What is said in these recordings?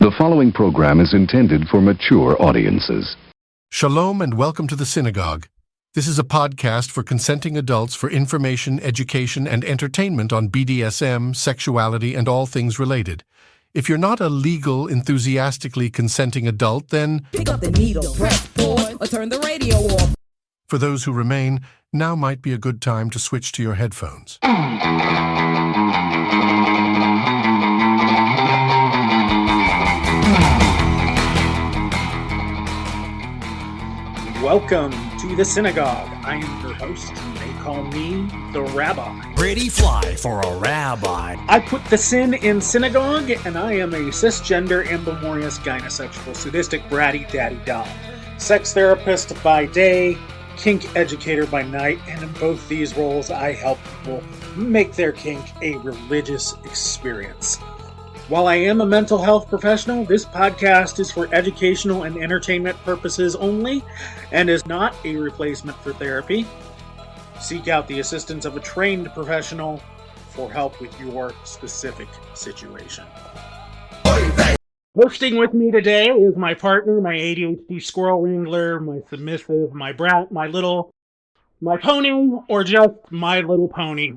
The following program is intended for mature audiences. Shalom and welcome to the SINagoguge. This is a podcast for consenting adults for information, education, and entertainment on BDSM, sexuality, and all things related. If you're not a legal, enthusiastically consenting adult, then pick up the needle, press pause, or turn the radio off. For those who remain, now might be a good time to switch to your headphones. Welcome to the SINagogue. I am your host. They call me the Rabbi. Pretty fly for a rabbi. I put the sin in synagogue, and I am a cisgender, ambimorous, gynesexual, sadistic, bratty, daddy doll. Sex therapist by day, kink educator by night, and in both these roles I help people make their kink a religious experience. While I am a mental health professional, this podcast is for educational and entertainment purposes only and is not a replacement for therapy. Seek out the assistance of a trained professional for help with your specific situation. Hosting with me today is my partner, my ADHD squirrel wrangler, my submissive, my brat, my pony, or just my little pony.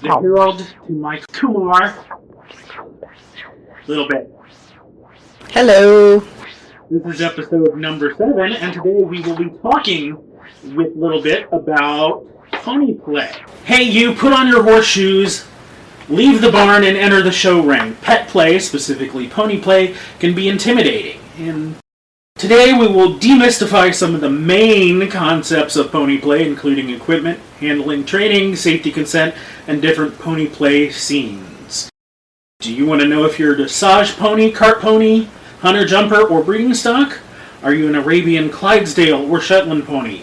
The herald to my Kumar, Lil Bit. Hello. This is episode number 7, and today we will be talking with Lil Bit about pony play. Hey, you, put on your horseshoes, leave the barn, and enter the show ring. Pet play, specifically pony play, can be intimidating. And today we will demystify some of the main concepts of pony play, including equipment, handling, training, safety consent, and different pony play scenes. Do you want to know if you're a dressage pony, cart pony, hunter jumper, or breeding stock? Are you an Arabian Clydesdale or Shetland pony?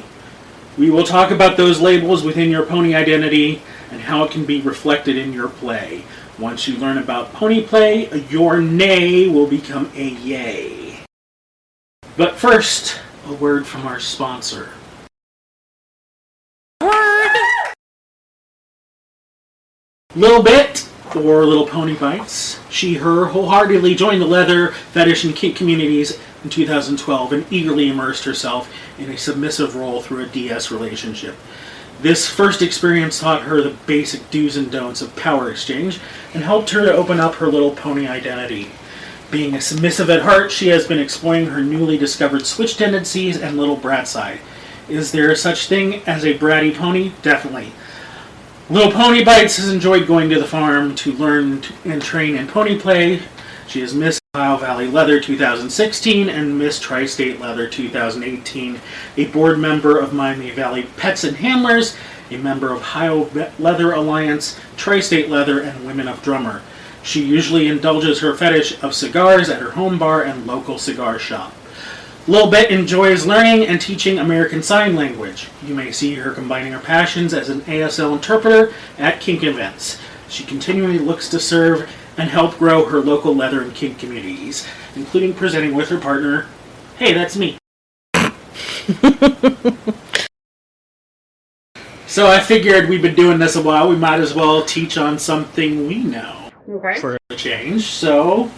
We will talk about those labels within your pony identity and how it can be reflected in your play. Once you learn about pony play, your nay will become a yay. But first, a word from our sponsor. Lil Bit, or LilPonyBites. She, her, wholeheartedly joined the leather, fetish, and kink communities in 2012 and eagerly immersed herself in a submissive role through a DS relationship. This first experience taught her the basic do's and don'ts of power exchange and helped her to open up her little pony identity. Being a submissive at heart, she has been exploring her newly discovered switch tendencies and little brat side. Is there such thing as a bratty pony? Definitely. LilPonyBites has enjoyed going to the farm to learn and train in pony play. She is Miss Ohio Valley Leather 2016 and Miss Tri-State Leather 2018, a board member of Miami Valley Pets and Handlers, a member of Ohio Leather Alliance, Tri-State Leather, and Women of Drummer. She usually indulges her fetish of cigars at her home bar and local cigar shop. Lil Bit enjoys learning and teaching American Sign Language. You may see her combining her passions as an ASL interpreter at kink events. She continually looks to serve and help grow her local leather and kink communities, including presenting with her partner, hey, that's me. So I figured we've been doing this a while, we might as well teach on something we know. Okay. For a change, so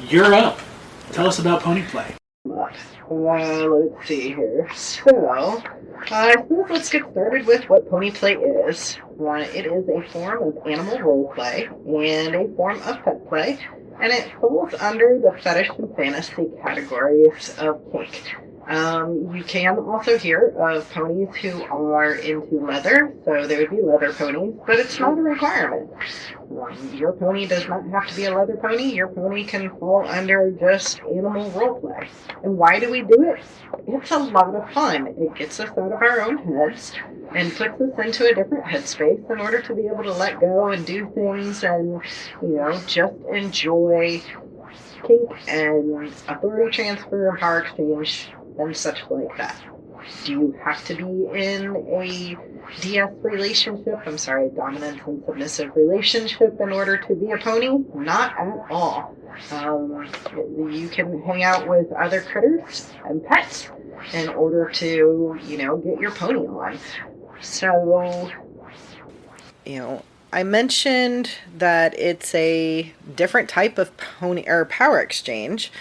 you're up. Tell us about pony play. Let's see here. So, I suppose let's get started with what pony play is. It is a form of animal role play and a form of pet play, and it falls under the fetish and fantasy categories of kink. You can also hear of ponies who are into leather, so they would be leather ponies, but it's not a requirement. Your pony does not have to be a leather pony. Your pony can fall under just animal roleplay. And why do we do it? It's a lot of fun. It gets us out of our own heads and puts us into a different headspace in order to be able to let go and do things and, just enjoy kink and authority transfer, power exchange, and such like that. Do you have to be in a DS relationship? Dominant and submissive relationship in order to be a pony? Not at all. You can hang out with other critters and pets in order to, get your pony on. So, I mentioned that it's a different type of pony or power exchange.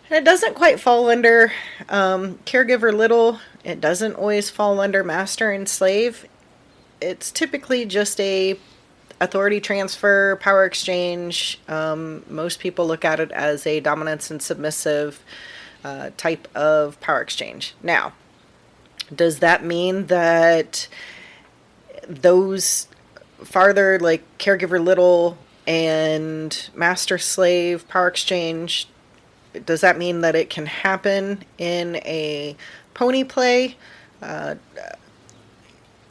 And it doesn't quite fall under caregiver little. It doesn't always fall under master and slave. It's typically just a authority transfer, power exchange. Most people look at it as a dominance and submissive type of power exchange. Now, does that mean that those farther, like caregiver little and master slave power exchange, does that mean that it can happen in a pony play, a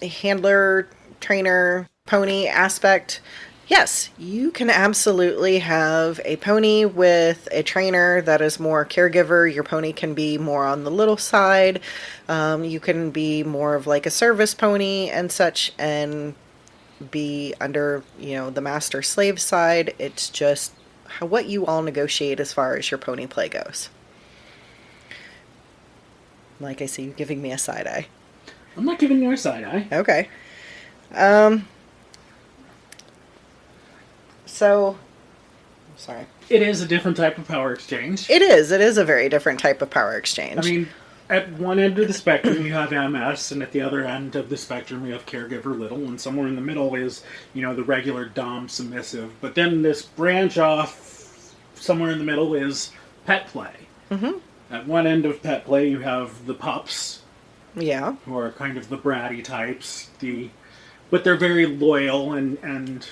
handler, trainer, pony aspect? Yes, you can absolutely have a pony with a trainer that is more caregiver. Your pony can be more on the little side. You can be more of like a service pony and such, and be under, the master slave side. It's just what you all negotiate as far as your pony play goes. Like I see you giving me a side eye. I'm not giving you a side eye. Okay. So, sorry. It is a different type of power exchange. It is a very different type of power exchange. I mean, at one end of the spectrum you have MS, and at the other end of the spectrum you have caregiver little, and somewhere in the middle is, the regular dom submissive. But then this branch off, somewhere in the middle, is pet play. Mm-hmm. At one end of pet play you have the pups. Yeah. Who are kind of the bratty types. But they're very loyal and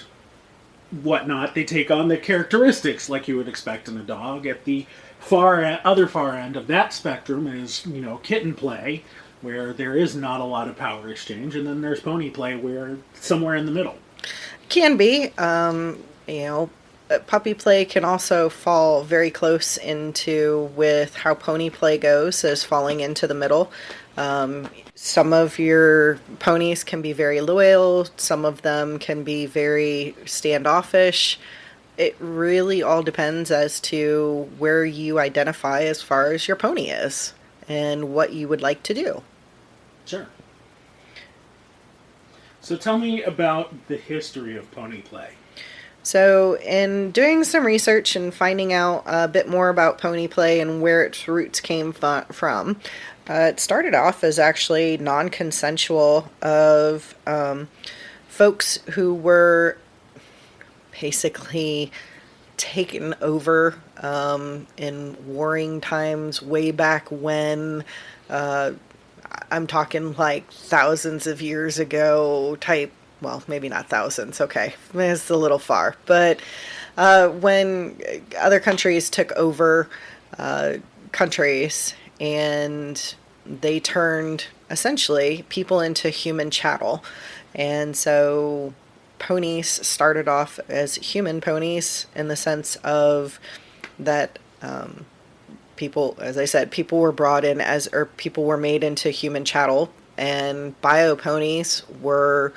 whatnot. They take on the characteristics like you would expect in a dog. At the other far end of that spectrum is, kitten play, where there is not a lot of power exchange, and then there's pony play, where somewhere in the middle. Can be. Puppy play can also fall very close into with how pony play goes, as falling into the middle. Some of your ponies can be very loyal. Some of them can be very standoffish. It really all depends as to where you identify as far as your pony is and what you would like to do. Sure. So tell me about the history of pony play. So in doing some research and finding out a bit more about pony play and where its roots came from, it started off as actually non-consensual of folks who were basically taken over in warring times way back when. I'm talking like thousands of years ago type. Well, maybe not thousands. Okay, it's a little far. But when other countries took over countries, and they turned essentially people into human chattel. And so ponies started off as human ponies in the sense of that people, as I said, people were brought in or people were made into human chattel, and bio ponies were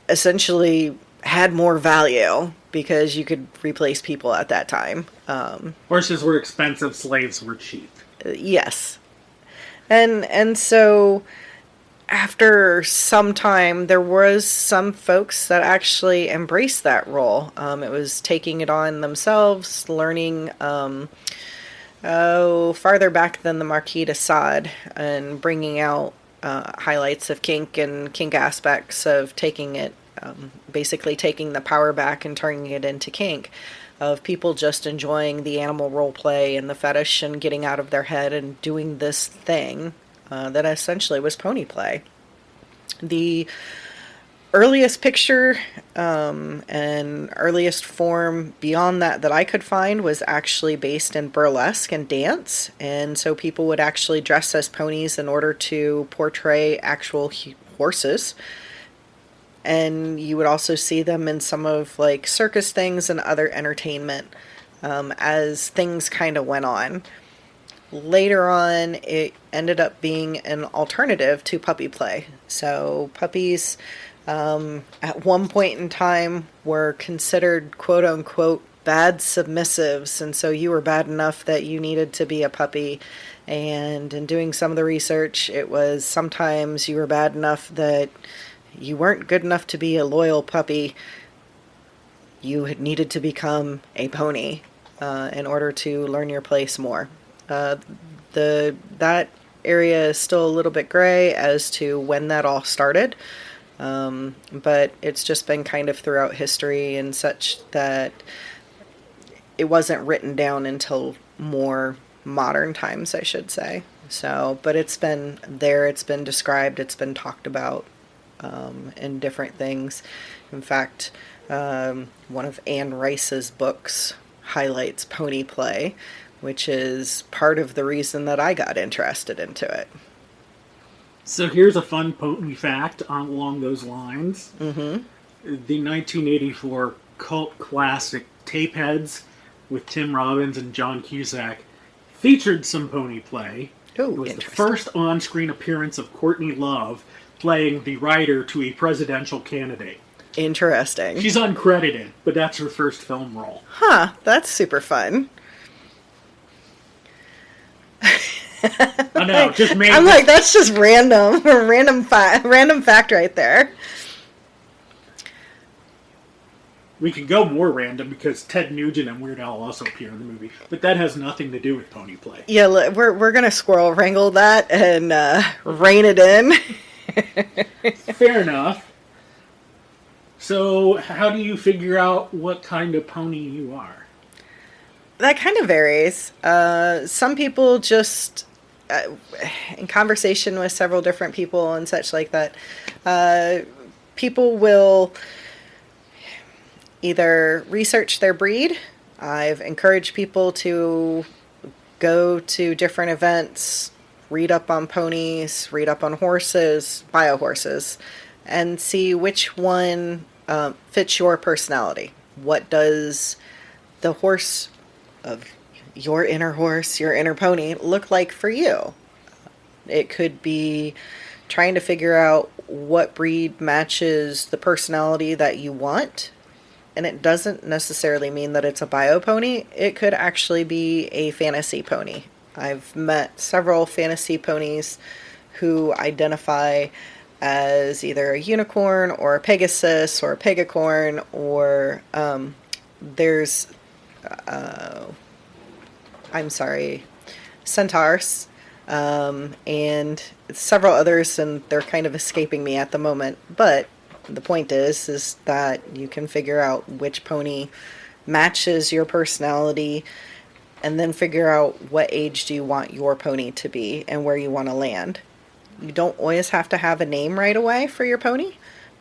essentially had more value because you could replace people at that time. Horses were expensive, slaves were cheap. Yes. And so after some time, there was some folks that actually embraced that role. It was taking it on themselves, learning farther back than the Marquis de Sade, and bringing out highlights of kink and kink aspects of taking it, basically taking the power back and turning it into kink, of people just enjoying the animal role play and the fetish and getting out of their head and doing this thing that essentially was pony play. The earliest picture and earliest form beyond that I could find was actually based in burlesque and dance, and so people would actually dress as ponies in order to portray actual horses. And you would also see them in some of like circus things and other entertainment as things kind of went on. Later on, it ended up being an alternative to puppy play. So puppies at one point in time were considered quote unquote bad submissives, and so you were bad enough that you needed to be a puppy. And in doing some of the research, it was sometimes you were bad enough that you weren't good enough to be a loyal puppy. You had needed to become a pony in order to learn your place more. That area is still a little bit gray as to when that all started, but it's just been kind of throughout history and such that it wasn't written down until more modern times, I should say. So, but it's been there, it's been described, it's been talked about in different things. In fact, one of Anne Rice's books highlights pony play, which is part of the reason that I got interested into it. So here's a fun pony fact along those lines. Mm-hmm. The 1984 cult classic Tapeheads with Tim Robbins and John Cusack featured some pony play. Ooh, it was the first on-screen appearance of Courtney Love playing the rider to a presidential candidate. Interesting. She's uncredited, but that's her first film role. Huh, that's super fun. I know, just made I'm like, that's just random. Random fact right there. We could go more random because Ted Nugent and Weird Al also appear in the movie, but that has nothing to do with pony play. Yeah, we're gonna squirrel wrangle that and rein it in. Fair enough. So, how do you figure out what kind of pony you are? That kind of varies. Some people just, in conversation with several different people and such like that, people will either research their breed. I've encouraged people to go to different events, read up on ponies, read up on horses, bio horses, and see which one fits your personality. What does the horse of your inner horse, your inner pony, look like for you? It could be trying to figure out what breed matches the personality that you want. And it doesn't necessarily mean that it's a bio pony. It could actually be a fantasy pony. I've met several fantasy ponies who identify as either a unicorn or a pegasus or a pegacorn, or centaurs, and several others, and they're kind of escaping me at the moment. But the point is that you can figure out which pony matches your personality, and then figure out what age do you want your pony to be and where you want to land. You don't always have to have a name right away for your pony,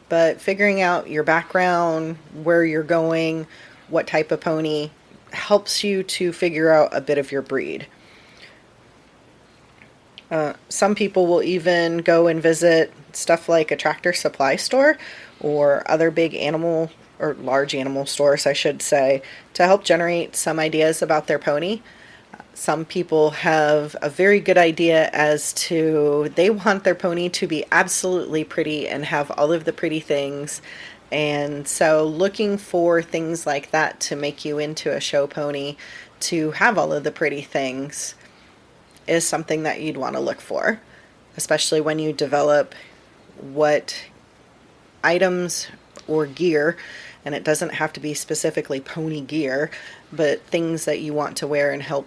but figuring out your background, where you're going, what type of pony, helps you to figure out a bit of your breed. Some people will even go and visit stuff like a Tractor Supply store or other big animal or large animal stores, I should say, to help generate some ideas about their pony. Some people have a very good idea as to they want their pony to be absolutely pretty and have all of the pretty things. And so looking for things like that to make you into a show pony, to have all of the pretty things, is something that you'd want to look for, especially when you develop what items or gear, and it doesn't have to be specifically pony gear, but things that you want to wear and help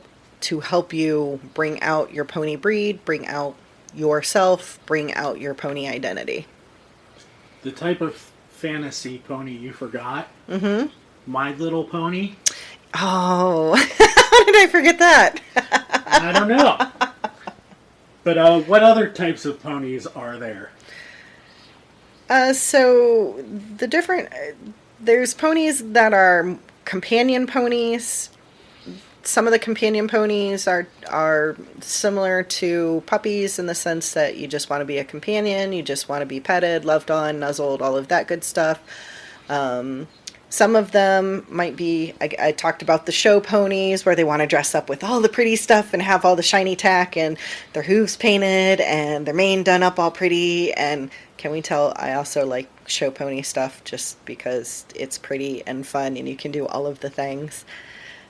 you bring out your pony breed, bring out yourself, bring out your pony identity. The type of fantasy pony you forgot? Mm-hmm. My Little Pony? Oh, how did I forget that? I don't know. But what other types of ponies are there? So there's ponies that are companion ponies. Some of the companion ponies are similar to puppies in the sense that you just want to be a companion, you just want to be petted, loved on, nuzzled, all of that good stuff. Some of them might be, I talked about the show ponies where they want to dress up with all the pretty stuff and have all the shiny tack and their hooves painted and their mane done up all pretty. And can we tell I also like show pony stuff just because it's pretty and fun and you can do all of the things.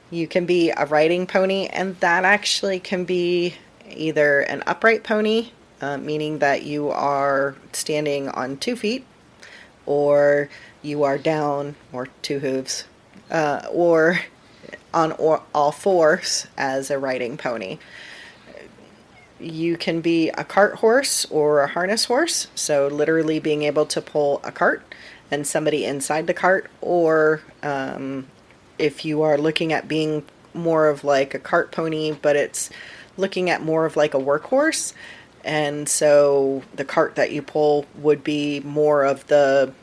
You can be a riding pony, and that actually can be either an upright pony, meaning that you are standing on 2 feet, or you are down, or two hooves, or on all fours as a riding pony. You can be a cart horse or a harness horse, so literally being able to pull a cart and somebody inside the cart, or if you are looking at being more of like a cart pony, but it's looking at more of like a workhorse, and so the cart that you pull would be more of the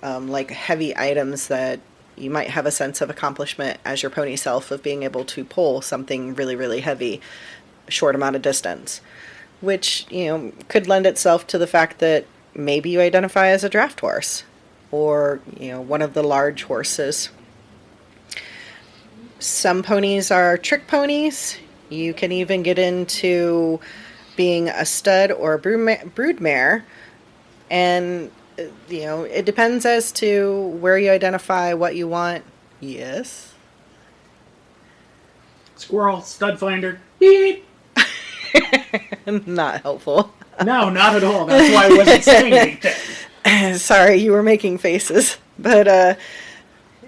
like heavy items that you might have a sense of accomplishment as your pony self of being able to pull something really, really heavy, short amount of distance, which, could lend itself to the fact that maybe you identify as a draft horse or, one of the large horses. Some ponies are trick ponies. You can even get into being a stud or a broodmare, and it depends as to where you identify, what you want. Yes. Squirrel, stud finder, beep. Not helpful. No, not at all. That's why I wasn't saying anything. Sorry, you were making faces. But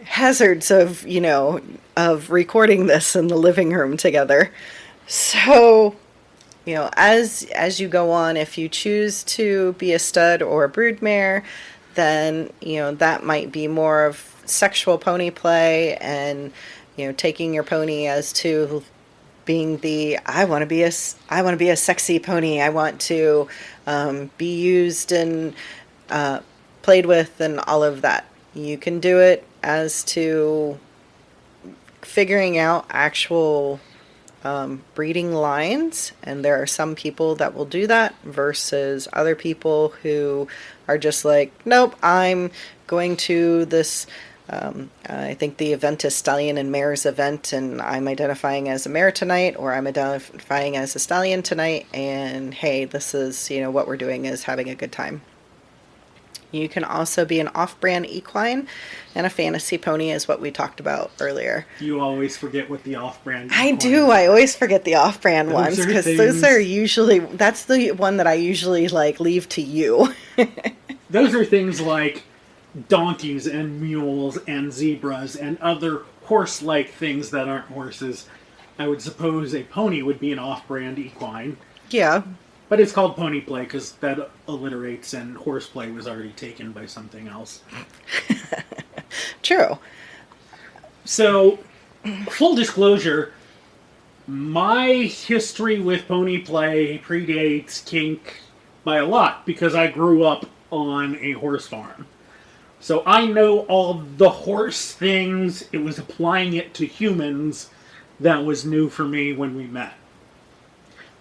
hazards of, of recording this in the living room together. So, as you go on, if you choose to be a stud or a broodmare, then, that might be more of sexual pony play and, taking your pony as to being the, I want to be a sexy pony. I want to be used and played with and all of that. You can do it as to figuring out actual breeding lines, and there are some people that will do that versus other people who are just like, nope, I'm going to this I think the event is Stallion and Mare's event, and I'm identifying as a mare tonight, or I'm identifying as a stallion tonight, and hey, this is, what we're doing is having a good time. You can also be an off-brand equine, and a fantasy pony is what we talked about earlier. You always forget what the off-brand I do. I always forget the off-brand ones, because those are usually, that's the one that I usually leave to you. Those are things like donkeys and mules and zebras and other horse-like things that aren't horses. I would suppose a pony would be an off-brand equine. Yeah. But it's called pony play because that alliterates, and horseplay was already taken by something else. True. So, full disclosure, my history with pony play predates kink by a lot because I grew up on a horse farm. So I know all the horse things. It was applying it to humans that was new for me when we met.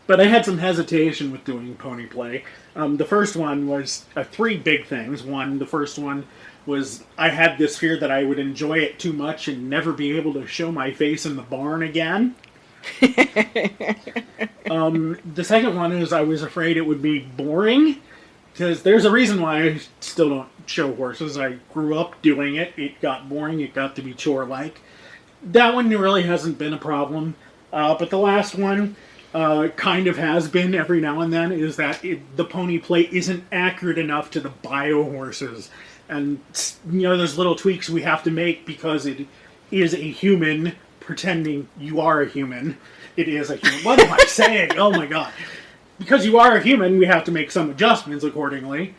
But I had some hesitation with doing pony play. The first one was three big things. The first one was I had this fear that I would enjoy it too much and never be able to show my face in the barn again. The second one is I was afraid it would be boring, because there's a reason why I still don't show horses. I grew up doing it. It got boring. It got to be chore-like. That one really hasn't been a problem. But the last one kind of has been every now and then, is that the pony play isn't accurate enough to the bio horses. And, there's little tweaks we have to make because it is a human pretending you are a human. It is a human. What am I saying? Oh my god. Because you are a human, we have to make some adjustments accordingly.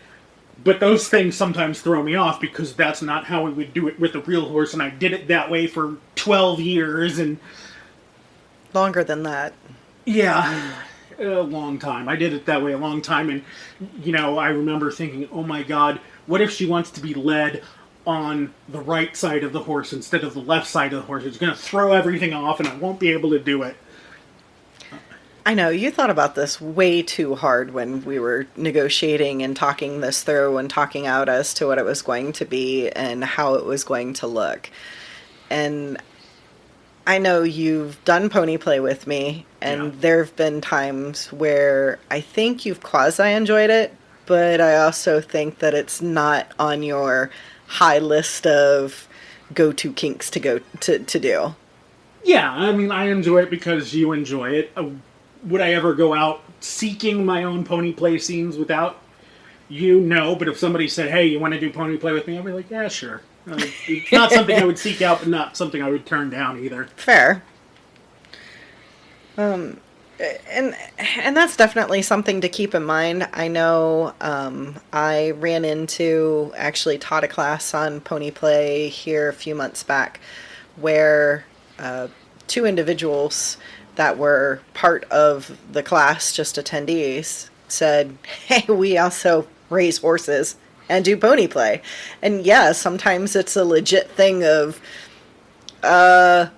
But those things sometimes throw me off because that's not how we would do it with a real horse, and I did it that way for 12 years and... Longer than that. Yeah, a long time. I did it that way a long time, and, I remember thinking, oh my god, what if she wants to be led on the right side of the horse instead of the left side of the horse? It's going to throw everything off, and I won't be able to do it. I know, you thought about this way too hard when we were negotiating and talking this through and talking out as to what it was going to be and how it was going to look. And I know you've done pony play with me, and there have been times where I think you've quasi-enjoyed it, but I also think that it's not on your high list of go-to kinks to go to do. Yeah, I mean, I enjoy it because you enjoy it. Would I ever go out seeking my own pony play scenes without you, no, but if somebody said, hey, you want to do pony play with me? I'd be like, yeah, sure. It's not something I would seek out, but not something I would turn down either. Fair. And that's definitely something to keep in mind. I know I actually taught a class on pony play here a few months back where two individuals that were part of the class, just attendees, said, hey, we also raise horses and do pony play. And yeah, sometimes it's a legit thing of,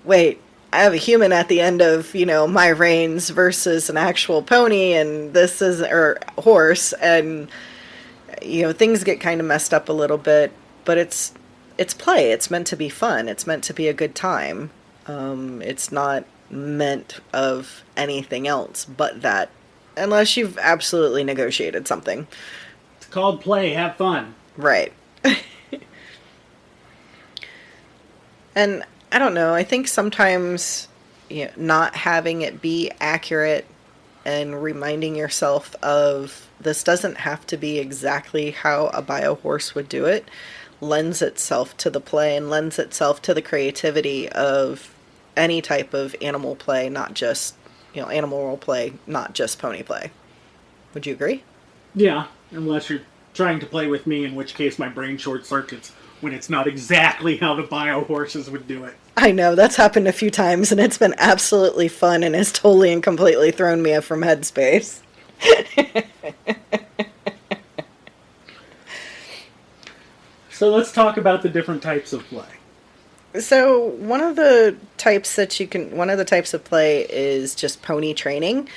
wait, I have a human at the end of, my reins versus an actual pony, and or horse, and, things get kind of messed up a little bit, but it's play. It's meant to be fun. It's meant to be a good time. It's not meant of anything else but that, unless you've absolutely negotiated something. It's called play. Have fun. Right. And I don't know, I think sometimes not having it be accurate and reminding yourself of this doesn't have to be exactly how a bio horse would do it lends itself to the play and lends itself to the creativity of any type of animal play, not just, animal role play, not just pony play. Would you agree? Yeah, unless you're trying to play with me, in which case my brain short circuits when it's not exactly how the bio horses would do it. I know, that's happened a few times, and it's been absolutely fun, and has totally and completely thrown me from headspace. So let's talk about the different types of play. So one of the types of play is just pony training.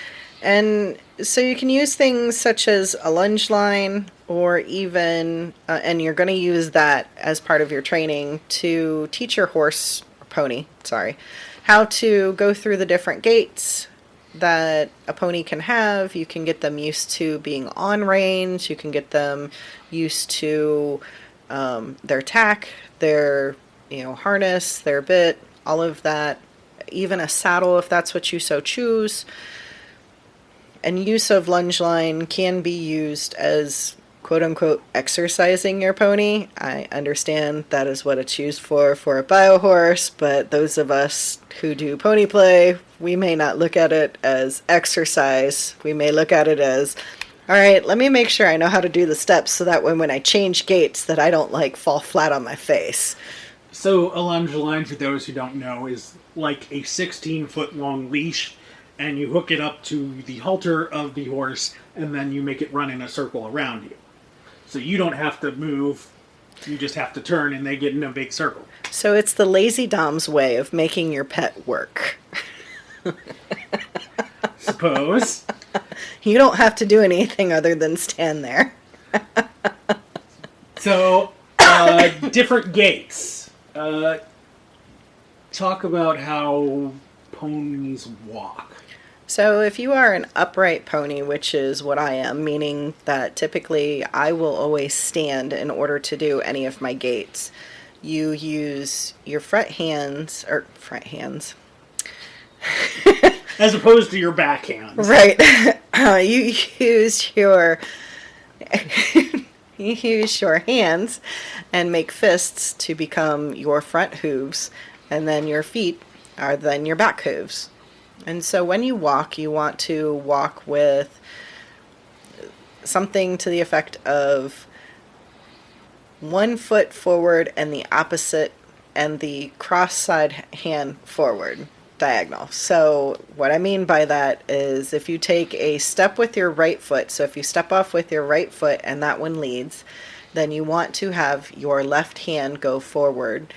And so you can use things such as a lunge line, or even, and you're going to use that as part of your training to teach your pony, how to go through the different gaits that a pony can have. You can get them used to being on reins. You can get them used to their tack, their harness, their bit, all of that. Even a saddle if that's what you so choose. And use of lunge line can be used as quote-unquote exercising your pony. I understand that is what it's used for a bio horse, but those of us who do pony play, we may not look at it as exercise. We may look at it as, all right, let me make sure I know how to do the steps so that when I change gaits that I don't fall flat on my face. So a lunge line, for those who don't know, is like a 16-foot long leash, and you hook it up to the halter of the horse, and then you make it run in a circle around you. So you don't have to move, you just have to turn, and they get in a big circle. So it's the lazy dom's way of making your pet work. Suppose. You don't have to do anything other than stand there. So, different gaits. Talk about how ponies walk. So if you are an upright pony, which is what I am, meaning that typically I will always stand in order to do any of my gaits, you use your front hands. As opposed to your back hands. Right. You use your hands and make fists to become your front hooves, and then your feet are then your back hooves. And so when you want to walk with something to the effect of one foot forward and the opposite and the cross side hand forward, diagonal. So what I mean by that is if you take a step with your right foot, so if you step off with your right foot and that one leads, then you want to have your left hand go forward.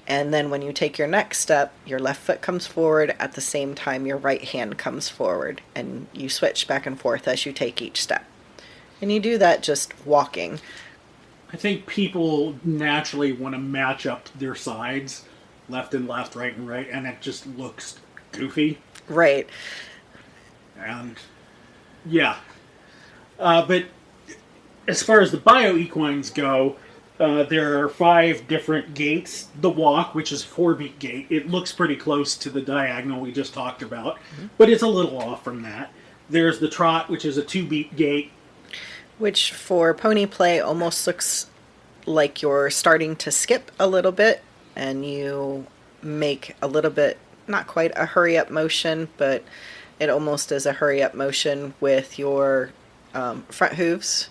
And then when you take your next step, your left foot comes forward at the same time your right hand comes forward. And you switch back and forth as you take each step. And you do that just walking. I think people naturally want to match up their sides, left and left, right and right, and it just looks goofy. Right. And, yeah. But as far as the bio-equines go, there are 5 different gaits. The walk, which is a 4-beat gait. It looks pretty close to the diagonal we just talked about, but it's a little off from that. There's the trot, which is a 2-beat gait. Which for pony play almost looks like you're starting to skip a little bit, and you make a little bit, not quite a hurry up motion, but it almost is a hurry up motion with your front hooves.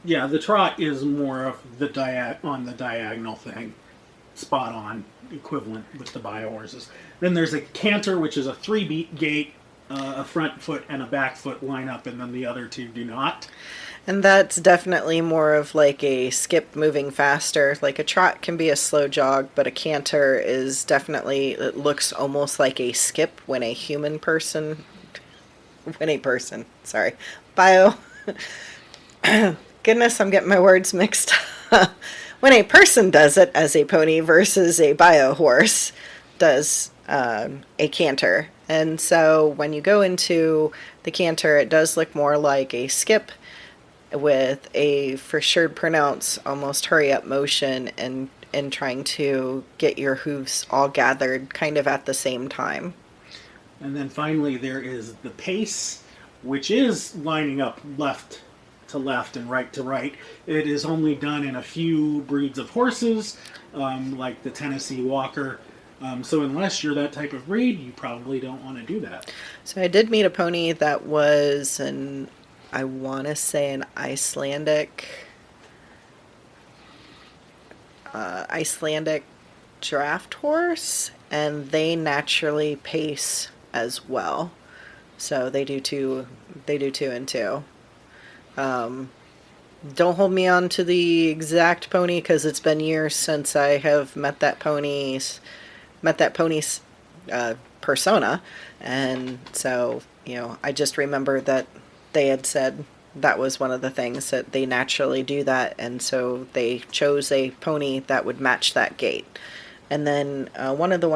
Yeah, the trot is more of the on the diagonal thing. Spot on equivalent with the bio horses. Then there's a canter, which is a 3-beat gait, a front foot and a back foot line up, and then the other two do not. And that's definitely more of like a skip moving faster. Like a trot can be a slow jog, but a canter is definitely, it looks almost like a skip when a bio. Goodness, I'm getting my words mixed up. When a person does it as a pony versus a bio horse does a canter. And so when you go into the canter, it does look more like a skip with a for sure pronounced almost hurry up motion and trying to get your hooves all gathered kind of at the same time. And then finally there is the pace, which is lining up left to left and right to right. It is only done in a few breeds of horses, like the Tennessee Walker. So unless you're that type of breed, you probably don't want to do that. So I did meet a pony that was I want to say an Icelandic draft horse, and they naturally pace as well. So they do two and two. Don't hold me on to the exact pony because it's been years since I have met that pony's persona, and so I just remember that they had said that was one of the things that they naturally do that, and so they chose a pony that would match that gait. And then one of the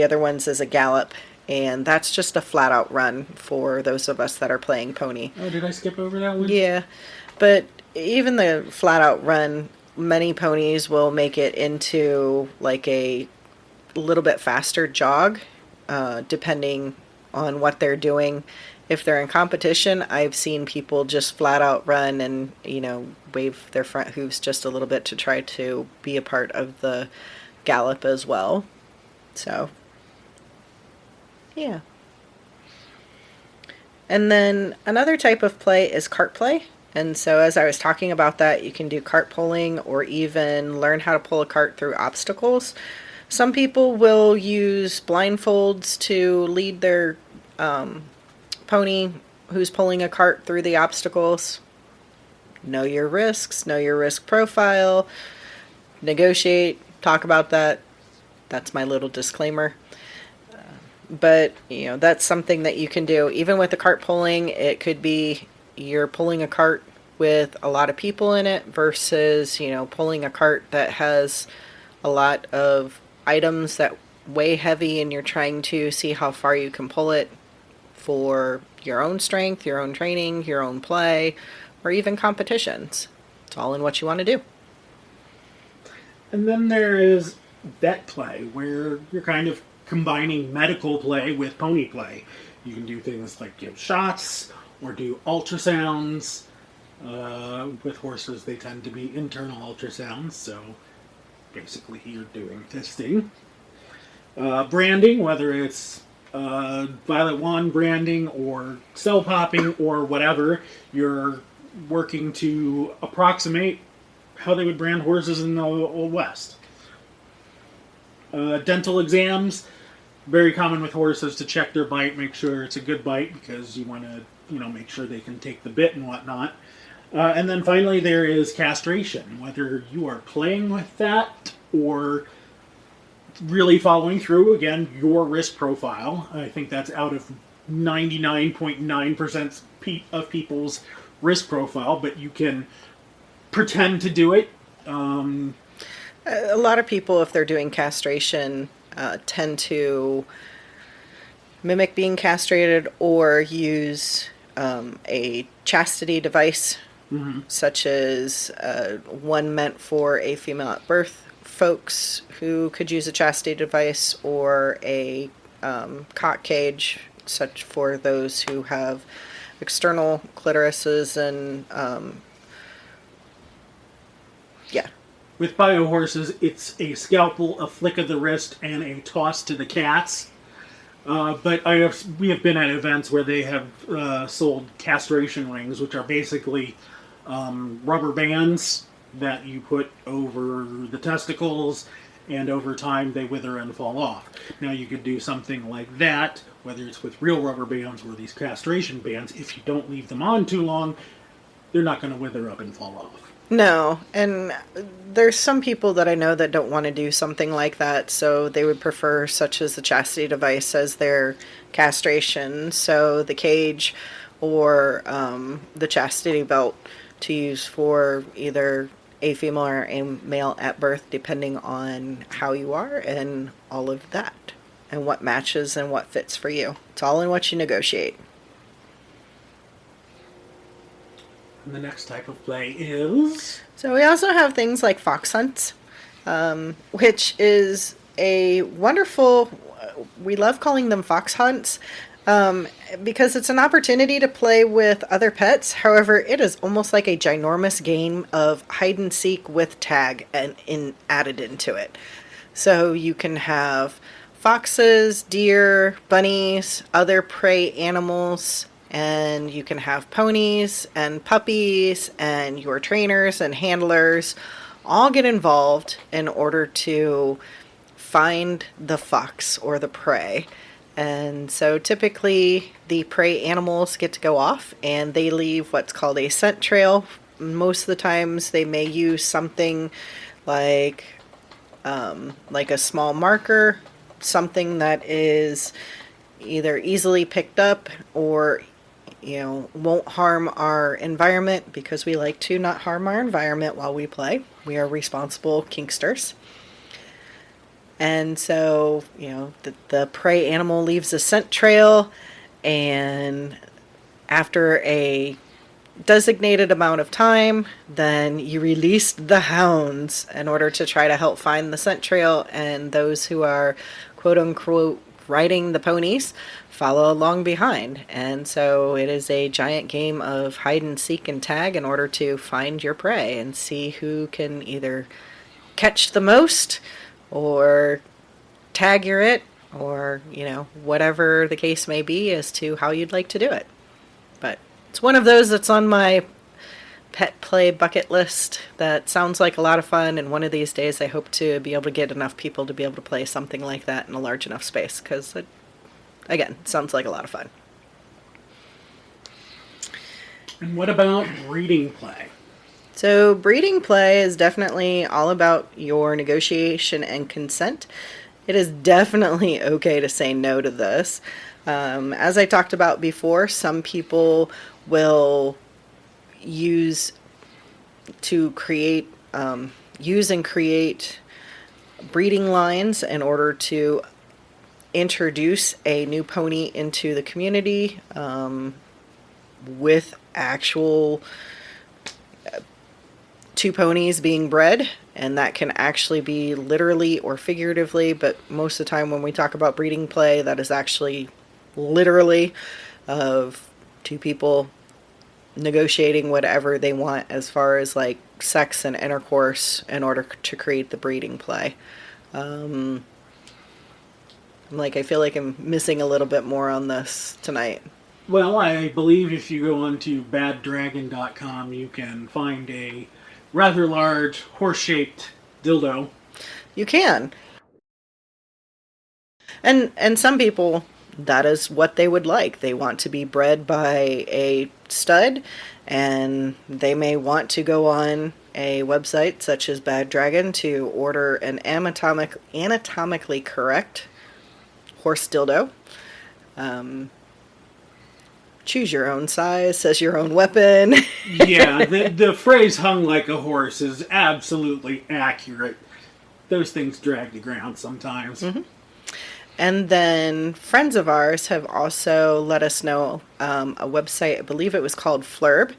other ones is a gallop, and that's just a flat out run for those of us that are playing pony. Oh, did I skip over that one? Yeah, but even the flat out run, many ponies will make it into like a little bit faster jog, depending on what they're doing. If they're in competition, I've seen people just flat out run and, wave their front hooves just a little bit to try to be a part of the gallop as well. So, yeah. And then another type of play is cart play. And so as I was talking about that, you can do cart pulling or even learn how to pull a cart through obstacles. Some people will use blindfolds to lead their pony who's pulling a cart through the obstacles. Know your risks, know your risk profile, negotiate, talk about that. That's my little disclaimer. But, that's something that you can do. Even with the cart pulling, it could be you're pulling a cart with a lot of people in it versus, pulling a cart that has a lot of items that weigh heavy and you're trying to see how far you can pull it for your own strength, your own training, your own play, or even competitions. It's all in what you want to do. And then there is vet play, where you're kind of combining medical play with pony play. You can do things like give shots or do ultrasounds. With horses, they tend to be internal ultrasounds, so basically you're doing fisting. Branding, whether it's violet wand branding or cell popping or whatever, you're working to approximate how they would brand horses in the Old West. Dental exams, very common with horses to check their bite, make sure it's a good bite because you want to, make sure they can take the bit and whatnot. And then finally there is castration, whether you are playing with that or really following through, again, your risk profile. I think that's out of 99.9% of people's risk profile, but you can pretend to do it. A lot of people, if they're doing castration, tend to mimic being castrated or use a chastity device, such as one meant for a female at birth folks who could use a chastity device, or a cock cage, such for those who have external clitorises and, yeah. With bio horses, it's a scalpel, a flick of the wrist, and a toss to the cats. But we have been at events where they have sold castration rings, which are basically rubber bands that you put over the testicles, and over time they wither and fall off. Now you could do something like that, whether it's with real rubber bands or these castration bands. If you don't leave them on too long, they're not going to wither up and fall off. No, and there's some people that I know that don't want to do something like that, so they would prefer such as the chastity device as their castration, so the cage or the chastity belt to use for either a female or a male at birth, depending on how you are and all of that, and what matches and what fits for you. It's all in what you negotiate. And the next type of play is... So we also have things like fox hunts, which is a wonderful... We love calling them fox hunts because it's an opportunity to play with other pets. However, it is almost like a ginormous game of hide and seek with tag and added into it. So you can have foxes, deer, bunnies, other prey animals, and you can have ponies and puppies, and your trainers and handlers all get involved in order to find the fox or the prey. And so typically the prey animals get to go off and they leave what's called a scent trail. Most of the times they may use something like a small marker, something that is either easily picked up or won't harm our environment, because we like to not harm our environment while we play. We are responsible kinksters. And so, the prey animal leaves a scent trail, and after a designated amount of time, then you release the hounds in order to try to help find the scent trail, and those who are quote-unquote riding the ponies follow along behind. And so it is a giant game of hide and seek and tag in order to find your prey and see who can either catch the most or tag your it, or whatever the case may be as to how you'd like to do it. But it's one of those that's on my pet play bucket list that sounds like a lot of fun, and one of these days I hope to be able to get enough people to be able to play something like that in a large enough space, because it, again, sounds like a lot of fun. And what about breeding play? So breeding play is definitely all about your negotiation and consent. It is definitely okay to say no to this. As I talked about before, some people will use and create breeding lines in order to introduce a new pony into the community with actual two ponies being bred, and that can actually be literally or figuratively, but most of the time when we talk about breeding play, that is actually literally of two people negotiating whatever they want as far as like sex and intercourse in order to create the breeding play. I feel like I'm missing a little bit more on this tonight. Well, I believe if you go onto baddragon.com, you can find a rather large horse-shaped dildo. You can. And some people, that is what they would like. They want to be bred by a stud, and they may want to go on a website such as Bad Dragon to order an anatomically correct horse dildo. Choose your own size, says your own weapon. Yeah, the phrase hung like a horse is absolutely accurate. Those things drag the ground sometimes. Mm-hmm. And then friends of ours have also let us know a website, I believe it was called Flurb,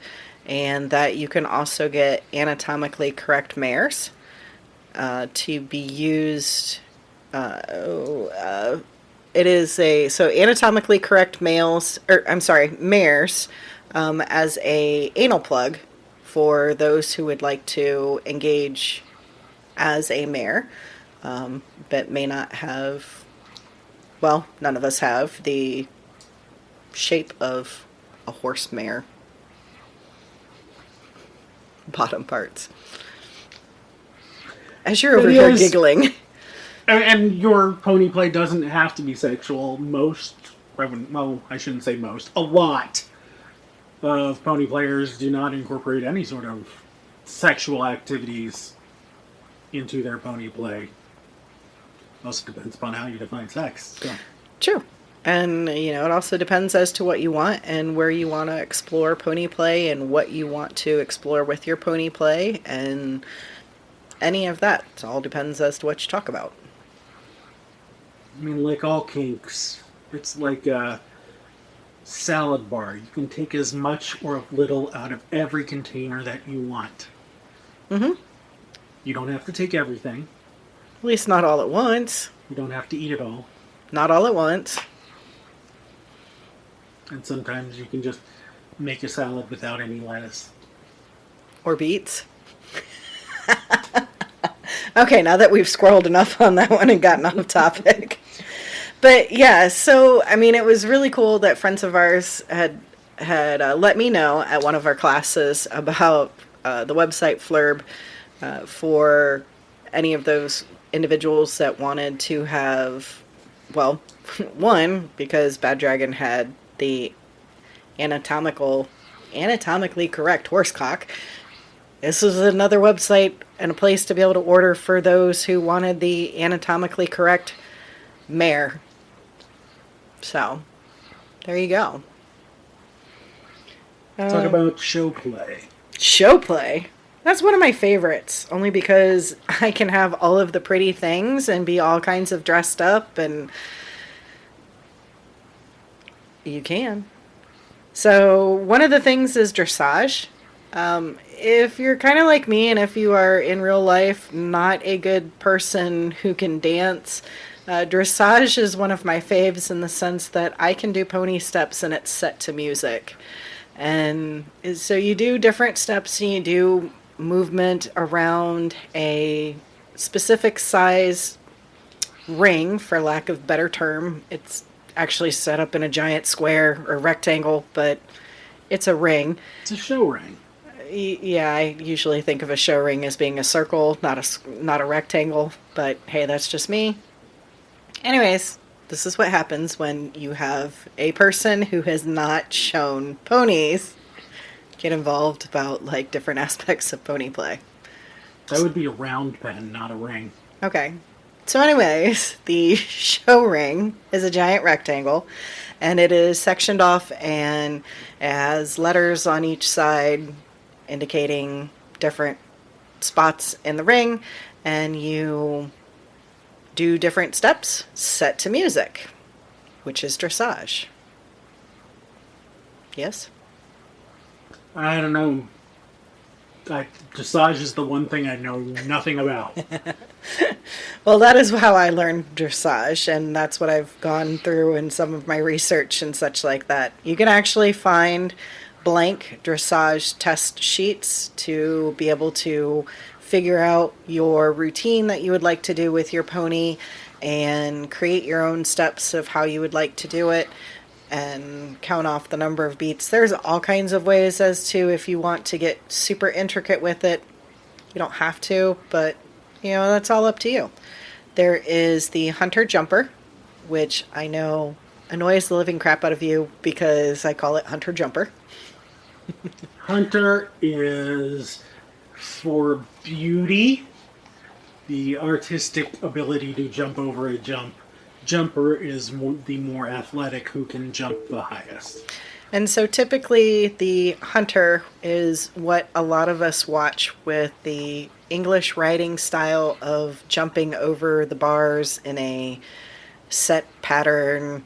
and that you can also get anatomically correct mares to be used it is so anatomically correct mares, as a anal plug for those who would like to engage as a mare, but may not have, well, none of us have the shape of a horse mare bottom parts. As you're over here giggling. And your pony play doesn't have to be sexual. I shouldn't say most. A lot of pony players do not incorporate any sort of sexual activities into their pony play. Also depends upon how you define sex. So. True. And, it also depends as to what you want and where you want to explore pony play and what you want to explore with your pony play and any of that. It all depends as to what you talk about. I mean, like all kinks, it's like a salad bar. You can take as much or little out of every container that you want. Mm-hmm. You don't have to take everything. At least not all at once. You don't have to eat it all. Not all at once. And sometimes you can just make a salad without any lettuce. Or beets. Okay, now that we've squirreled enough on that one and gotten off topic. But yeah, so, it was really cool that friends of ours had let me know at one of our classes about the website Flurb for any of those individuals that wanted to have, well, one, because Bad Dragon had the anatomically correct horsecock. This is another website and a place to be able to order for those who wanted the anatomically correct mare. So, there you go. Talk about show play. Show play? That's one of my favorites, only because I can have all of the pretty things and be all kinds of dressed up, and you can. So, one of the things is dressage. If you're kind of like me and if you are in real life not a good person who can dance, dressage is one of my faves in the sense that I can do pony steps and it's set to music. And so you do different steps and you do movement around a specific size ring, for lack of better term. It's actually set up in a giant square or rectangle, but it's a ring. It's a show ring. Yeah, I usually think of a show ring as being a circle, not a rectangle, but hey, that's just me. Anyways, this is what happens when you have a person who has not shown ponies get involved about like different aspects of pony play. That would be a round pen, not a ring. Okay. So anyways, the show ring is a giant rectangle, and it is sectioned off and it has letters on each side indicating different spots in the ring, and you do different steps set to music, which is dressage. Yes? I don't know. Dressage is the one thing I know nothing about. Well, that is how I learned dressage, and that's what I've gone through in some of my research and such like that. You can actually find blank dressage test sheets to be able to figure out your routine that you would like to do with your pony and create your own steps of how you would like to do it and count off the number of beats. There's all kinds of ways as to if you want to get super intricate with it. You don't have to, but that's all up to you. There is the hunter jumper, which I know annoys the living crap out of you because I call it hunter jumper. Hunter is for beauty, the artistic ability to jump over a jump. Jumper is the more athletic who can jump the highest. And so typically the hunter is what a lot of us watch with the English riding style of jumping over the bars in a set pattern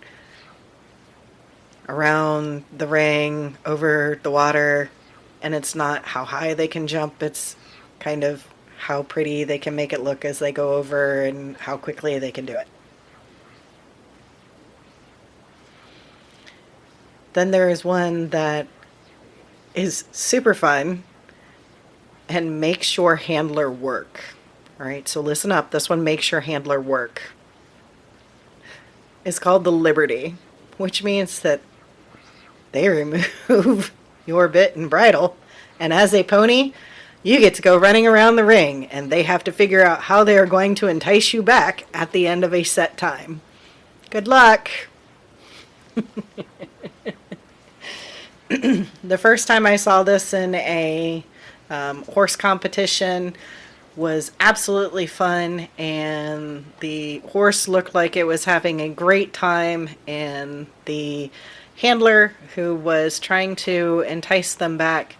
around the ring, over the water, and it's not how high they can jump, it's kind of how pretty they can make it look as they go over and how quickly they can do it. Then there is one that is super fun and makes your handler work. All right, so listen up. This one makes your handler work. It's called the Liberty, which means that they remove your bit and bridle, and as a pony, you get to go running around the ring, and they have to figure out how they are going to entice you back at the end of a set time. Good luck! The first time I saw this in a horse competition was absolutely fun, and the horse looked like it was having a great time, and the handler who was trying to entice them back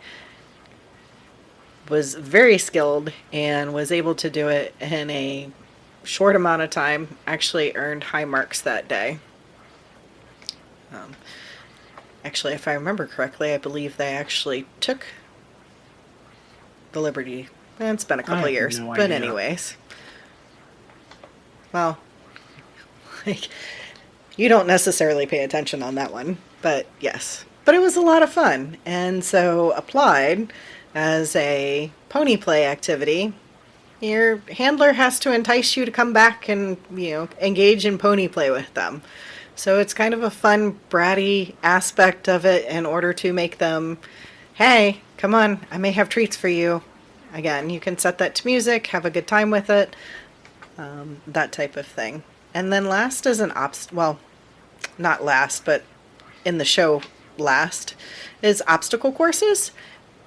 was very skilled and was able to do it in a short amount of time. Actually earned high marks that day. Actually, if I remember correctly, I believe they actually took the Liberty. It's been a couple of years, no but idea. anyways. Well, like, you don't necessarily pay attention on that one, but yes. But it was a lot of fun, and so applied as a pony play activity, your handler has to entice you to come back and, engage in pony play with them. So it's kind of a fun, bratty aspect of it in order to make them, hey, come on, I may have treats for you. Again, you can set that to music, have a good time with it, that type of thing. And then last is well, not last, but in the show last, is obstacle courses.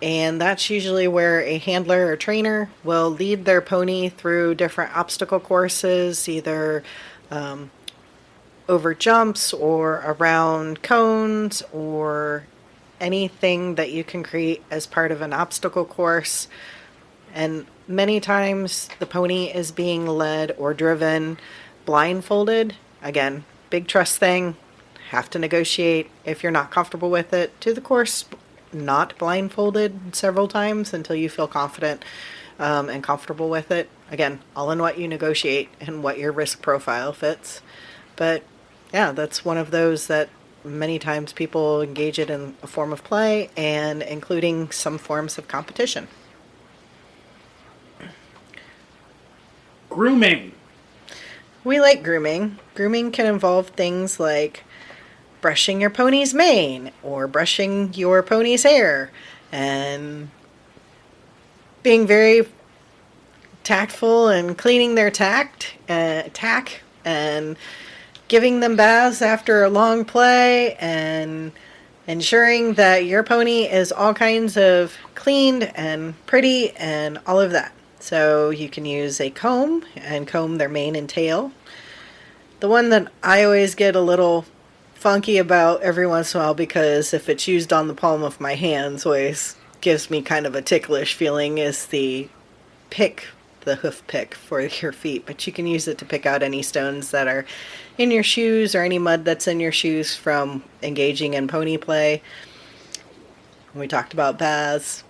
And that's usually where a handler or trainer will lead their pony through different obstacle courses, either over jumps or around cones or anything that you can create as part of an obstacle course. And many times the pony is being led or driven blindfolded. Again, big trust thing. Have to negotiate if you're not comfortable with it. Do the course not blindfolded several times until you feel confident and comfortable with it. Again, all in what you negotiate and what your risk profile fits. But yeah, that's one of those that many times people engage it in a form of play, and including some forms of competition. Grooming. We like grooming. Grooming can involve things like brushing your pony's mane or brushing your pony's hair and being very tactful and cleaning their tack and giving them baths after a long play and ensuring that your pony is all kinds of cleaned and pretty and all of that. So you can use a comb and comb their mane and tail. The one that I always get a little funky about every once in a while, because if it's used on the palm of my hands, always gives me kind of a ticklish feeling, is the hoof pick for your feet. But you can use it to pick out any stones that are in your shoes or any mud that's in your shoes from engaging in pony play. We talked about baths.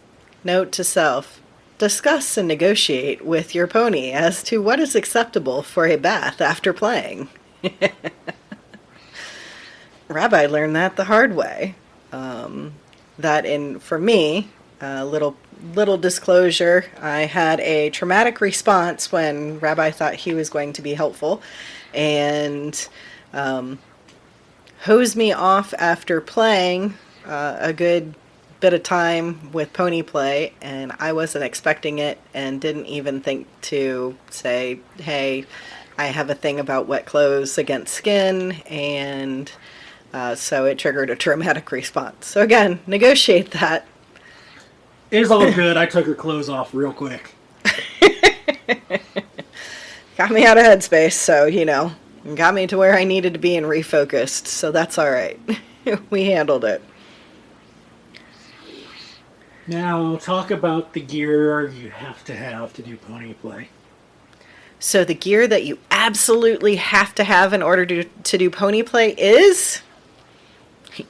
Note to self: discuss and negotiate with your pony as to what is acceptable for a bath after playing. Rabbi learned that the hard way. For me, little disclosure, I had a traumatic response when Rabbi thought he was going to be helpful and hosed me off after playing a good bit of time with pony play, and I wasn't expecting it and didn't even think to say, hey, I have a thing about wet clothes against skin, and so it triggered a traumatic response. So again, negotiate that. It's all good. I took her clothes off real quick. Got me out of headspace, so, got me to where I needed to be and refocused, so that's all right. We handled it. Now, talk about the gear you have to do pony play. So the gear that you absolutely have to have in order to do pony play is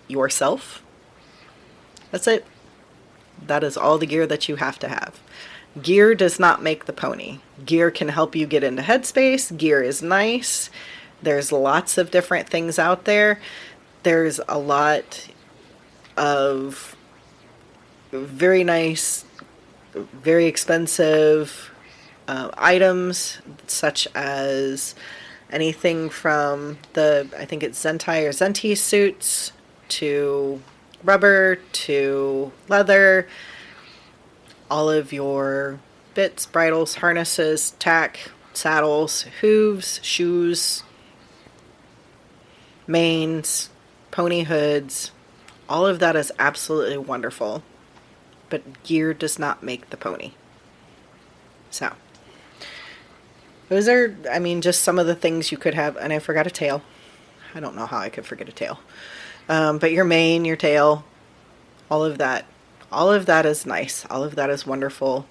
yourself. That's it. That is all the gear that you have to have. Gear does not make the pony. Gear can help you get into headspace. Gear is nice. There's lots of different things out there. There's a lot of very nice, very expensive items, such as anything from I think it's Zentai or Zenti suits, to rubber, to leather, all of your bits, bridles, harnesses, tack, saddles, hooves, shoes, manes, pony hoods. All of that is absolutely wonderful, but gear does not make the pony. So those are, I mean, just some of the things you could have. And I forgot a tail. I don't know how I could forget a tail. But your mane, your tail, all of that is nice. All of that is wonderful.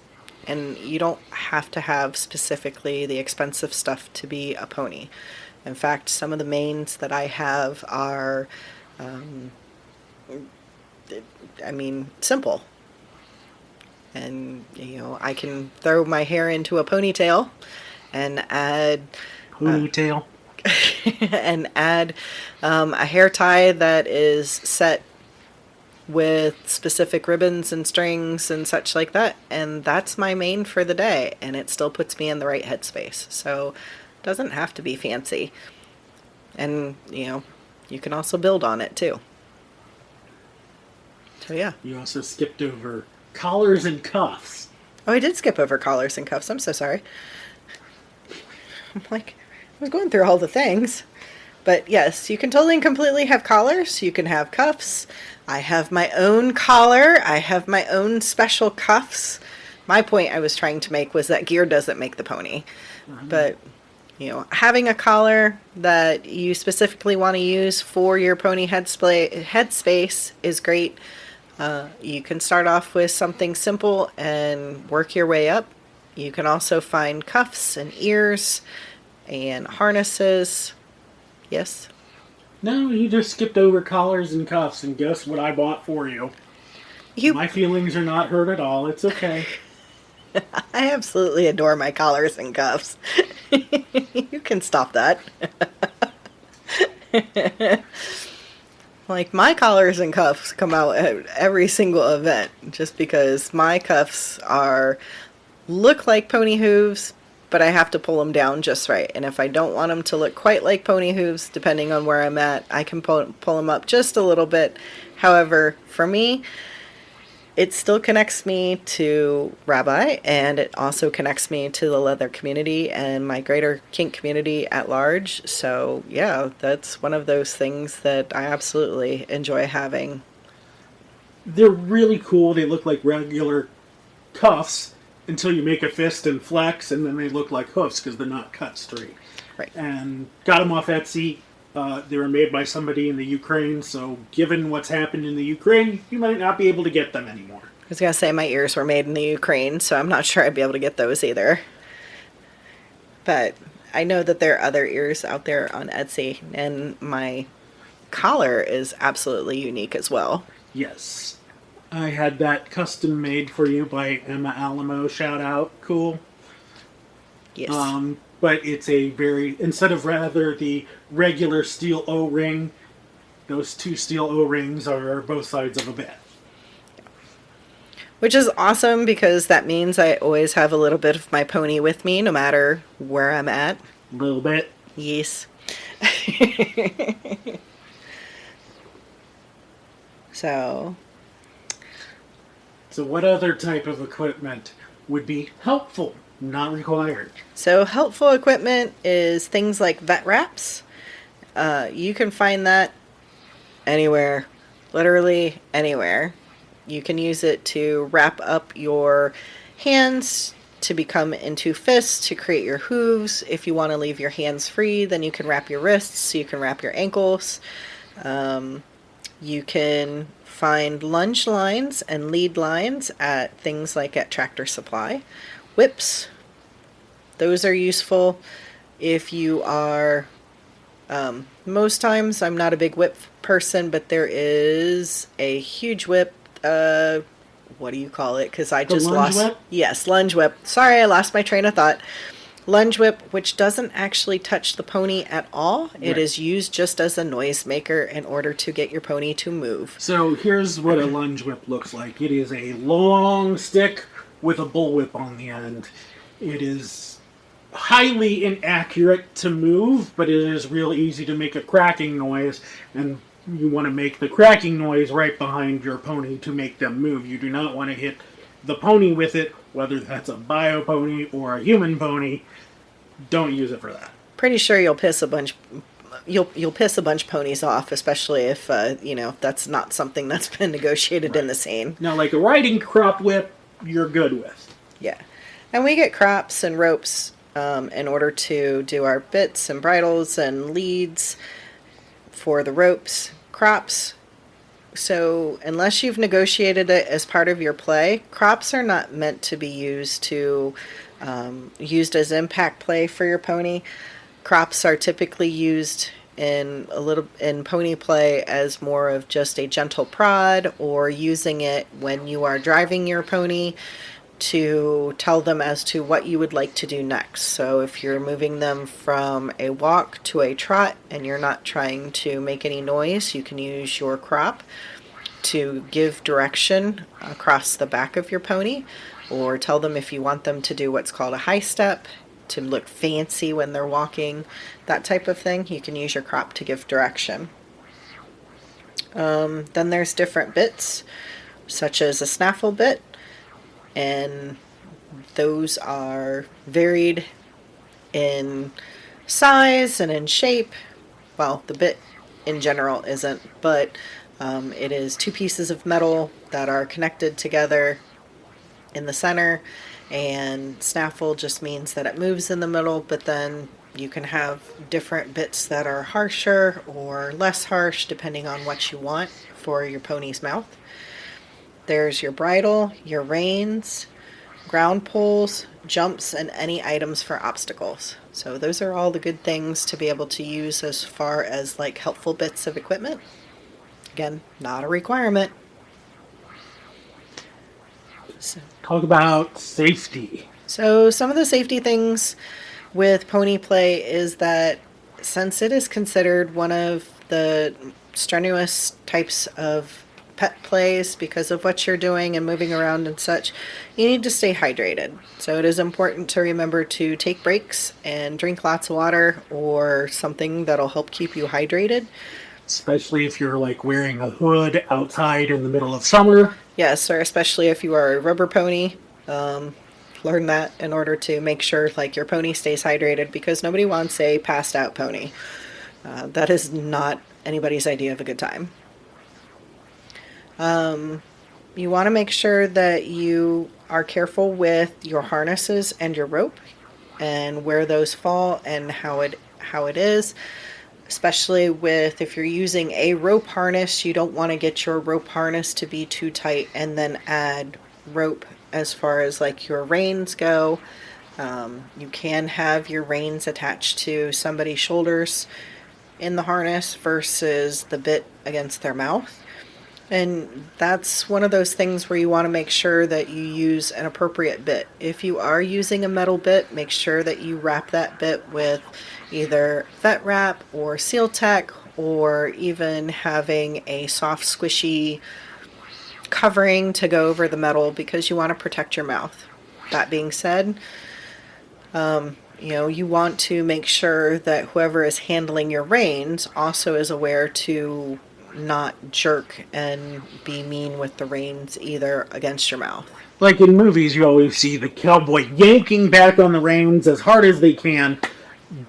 And you don't have to have specifically the expensive stuff to be a pony. In fact, some of the manes that I have are, simple. And, I can throw my hair into a ponytail and add... Ponytail. and add a hair tie that is set with specific ribbons and strings and such like that, and that's my mane for the day, and it still puts me in the right headspace. So it doesn't have to be fancy, and you can also build on it too. So yeah. You also skipped over collars and cuffs. Oh, I did skip over collars and cuffs. I'm so sorry. I'm like, I was going through all the things. But yes, you can totally and completely have collars. You can have cuffs. I have my own collar. I have my own special cuffs. My point I was trying to make was that gear doesn't make the pony. Mm-hmm. But, having a collar that you specifically want to use for your pony headspace is great. You can start off with something simple and work your way up. You can also find cuffs and ears and harnesses. Yes? No, you just skipped over collars and cuffs, and guess what I bought for you? My feelings are not hurt at all. It's okay. I absolutely adore my collars and cuffs. You can stop that. Like, my collars and cuffs come out at every single event, just because my cuffs look like pony hooves, but I have to pull them down just right. And if I don't want them to look quite like pony hooves, depending on where I'm at, I can pull them up just a little bit. However, for me, it still connects me to Rabbi, and it also connects me to the leather community and my greater kink community at large. So yeah, that's one of those things that I absolutely enjoy having. They're really cool. They look like regular cuffs until you make a fist and flex, and then they look like hoofs because they're not cut straight. Right. And got them off Etsy. They were made by somebody in the Ukraine, so given what's happened in the Ukraine, you might not be able to get them anymore. I was going to say my ears were made in the Ukraine, so I'm not sure I'd be able to get those either. But I know that there are other ears out there on Etsy, and my collar is absolutely unique as well. Yes. I had that custom made for you by Emma Alamo. Shout out. Cool. Yes. But it's instead of the regular steel O-ring, those two steel O-rings are both sides of a bit. Which is awesome, because that means I always have a little bit of my pony with me, no matter where I'm at. Lil Bit. Yes. So what other type of equipment would be helpful, not required? So helpful equipment is things like vet wraps. You can find that anywhere, literally anywhere. You can use it to wrap up your hands to become into fists, to create your hooves. If you want to leave your hands free, then you can wrap your wrists, you can wrap your ankles. You can find lunge lines and lead lines at things like at Tractor Supply. Whips, those are useful if you are, most times I'm not a big whip person, but there is a huge whip, what do you call it? Because I just lost. Whip? Yes, lunge whip. Sorry, I lost my train of thought. Lunge whip, which doesn't actually touch the pony at all. It Right. is used just as a noisemaker in order to get your pony to move. So here's what a lunge whip looks like. It is a long stick with a bullwhip on the end. It is highly inaccurate to move, but it is real easy to make a cracking noise, and you want to make the cracking noise right behind your pony to make them move. You do not want to hit the pony with it, whether that's a bio pony or a human pony. Don't use it for that. Pretty sure you'll piss a bunch. You'll piss a bunch of ponies off, especially if that's not something that's been negotiated in the scene. Now, like a riding crop whip, you're good with. Yeah, and we get crops and ropes in order to do our bits and bridles and leads for the ropes, crops. So unless you've negotiated it as part of your play, crops are not meant to be used as impact play for your pony. Crops are typically used in pony play as more of just a gentle prod, or using it when you are driving your pony to tell them as to what you would like to do next. So if you're moving them from a walk to a trot and you're not trying to make any noise, you can use your crop to give direction across the back of your pony, or tell them if you want them to do what's called a high step, to look fancy when they're walking, that type of thing. You can use your crop to give direction. Then there's different bits, such as a snaffle bit, and those are varied in size and in shape. Well, the bit in general isn't, but it is two pieces of metal that are connected together in the center, and snaffle just means that it moves in the middle, but then you can have different bits that are harsher or less harsh depending on what you want for your pony's mouth. There's your bridle, your reins, ground poles, jumps, and any items for obstacles. So those are all the good things to be able to use as far as like helpful bits of equipment. Again, not a requirement. Talk about safety. So some of the safety things with pony play is that since it is considered one of the strenuous types of pet plays because of what you're doing and moving around and such, you need to stay hydrated. So it is important to remember to take breaks and drink lots of water or something that'll help keep you hydrated. Especially if you're like wearing a hood outside in the middle of summer. Yes, or especially if you are a rubber pony. Learn that in order to make sure like your pony stays hydrated, because nobody wants a passed out pony. That is not anybody's idea of a good time. You want to make sure that you are careful with your harnesses and your rope and where those fall and how it is. Especially with if you're using a rope harness, you don't want to get your rope harness to be too tight and then add rope as far as like your reins go. You can have your reins attached to somebody's shoulders in the harness versus the bit against their mouth. And that's one of those things where you want to make sure that you use an appropriate bit. If you are using a metal bit, make sure that you wrap that bit with either vet wrap or seal tack, or even having a soft squishy covering to go over the metal, because you want to protect your mouth. That being said, you want to make sure that whoever is handling your reins also is aware to not jerk and be mean with the reins either against your mouth. Like in movies, you always see the cowboy yanking back on the reins as hard as they can.